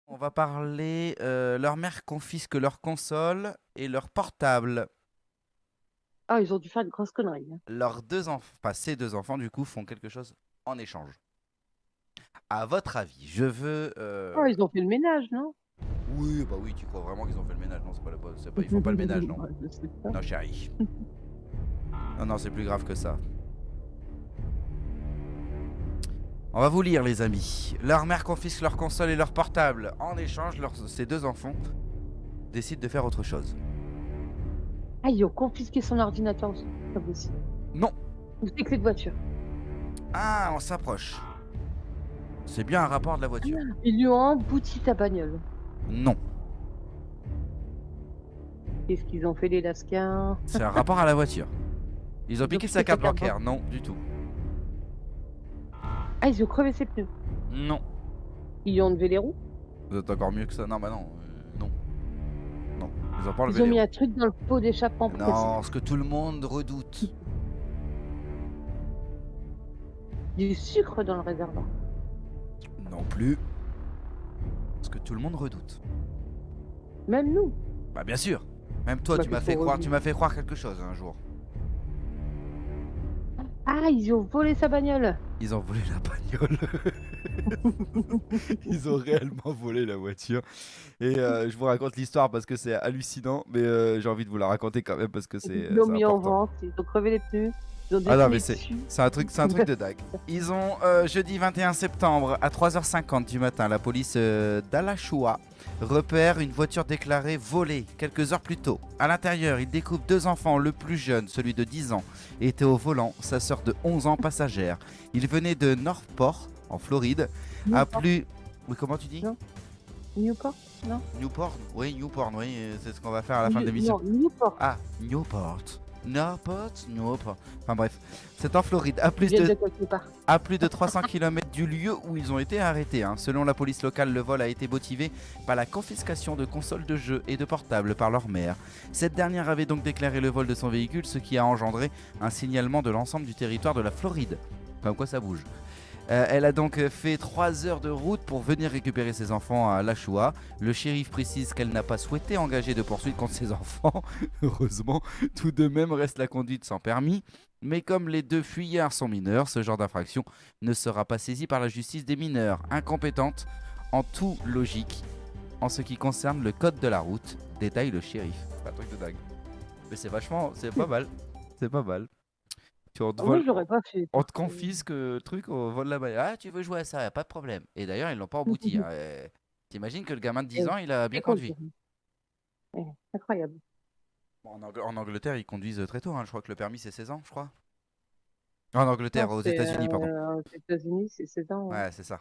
On va parler. Leur mère confisque leur console et leur portable. Ah, ils ont dû faire une grosse connerie, hein. Leurs deux enfants, enfin ces deux enfants du coup, font quelque chose en échange. À votre avis, je veux. Oh, ils ont fait le ménage, non? Oui, bah oui, tu crois vraiment qu'ils ont fait le ménage? Non, c'est pas, ils font pas le ménage, non. Bah, je sais pas. Non, chérie. Non, non, c'est plus grave que ça. On va vous lire, les amis. Leur mère confisque leur console et leur portable. En échange, ces deux enfants décident de faire autre chose. Ah, ils ont confisqué son ordinateur aussi. Pas possible. Non. Ou ses clés de voiture. Ah, on s'approche. C'est bien un rapport de la voiture. Ils lui ont embouti sa bagnole. Non. Qu'est-ce qu'ils ont fait, les lascars? C'est un rapport à la voiture. Ils ont Ils ont piqué sa piqué sa carte carte bancaire. bancaire. Non, du tout. Ah, ils ont crevé ses pneus. Non. Ils lui ont enlevé les roues. Vous êtes encore mieux que ça. Non, bah non. Non. Non. Ils ont pas enlevé Ils ont les mis roues. un truc dans le pot d'échappement pour qu'elle Non, ce que tout le monde redoute. du sucre dans le réservoir. Non plus. Ce que tout le monde redoute. Même nous. Bah bien sûr. Même toi, Bah, qu'est-ce qu'on tu redit? m'as fait croire quelque chose un jour. Ah, ils ont volé sa bagnole. Ils ont volé la bagnole. Ils ont réellement volé la voiture. Et je vous raconte l'histoire parce que c'est hallucinant, mais j'ai envie de vous la raconter quand même parce que Ils l'ont c'est mis en important. vente. Ils ont crevé les pneus. Ils ont Ah non, mais dessiné dessus. c'est un truc de dingue. Ils ont jeudi 21 septembre à 3h50 du matin, la police d'Alachua repère une voiture déclarée volée quelques heures plus tôt. À l'intérieur, il découvre deux enfants. Le plus jeune, celui de 10 ans, était au volant, sa sœur de 11 ans passagère. Il venait de Northport, en Floride, à Newport, plus... Oui, comment tu dis? non? Newport, non? Newport? Oui, Newport, oui, c'est ce qu'on va faire à la fin de l'émission. Non, Newport. Ah, Newport. Newport. Enfin bref, c'est en Floride, Ils viennent de quelque part. à plus de 300 km du lieu où ils ont été arrêtés, hein. Selon la police locale, le vol a été motivé par la confiscation de consoles de jeux et de portables par leur mère. Cette dernière avait donc déclaré le vol de son véhicule, ce qui a engendré un signalement de l'ensemble du territoire de la Floride. Comme quoi ça bouge. Elle a donc fait 3 heures de route pour venir récupérer ses enfants à Lachua. Le shérif précise qu'elle n'a pas souhaité engager de poursuite contre ses enfants. Heureusement, tout de même reste la conduite sans permis. Mais comme les deux fuyards sont mineurs, ce genre d'infraction ne sera pas saisi par la justice des mineurs, incompétente en tout logique en ce qui concerne le code de la route, détaille le shérif. C'est un truc de dingue. Mais c'est pas mal. C'est pas mal. On te Ah, moi, vole, je l'aurais pas fait, on par te contre. confisque le truc, on vole la bagnole. Ah, tu veux jouer à ça, y a pas de problème. Et d'ailleurs, ils l'ont pas embouti, hein. T'imagines que le gamin de 10 Eh, ans, il a bien c'est conduit. incroyable. Bon, en Angleterre, ils conduisent très tôt, hein. Je crois que le permis, c'est 16 ans, je crois. En Angleterre, Non, aux c'est États-Unis, pardon. aux États-Unis, c'est 7 ans, ouais. Ouais, c'est ça.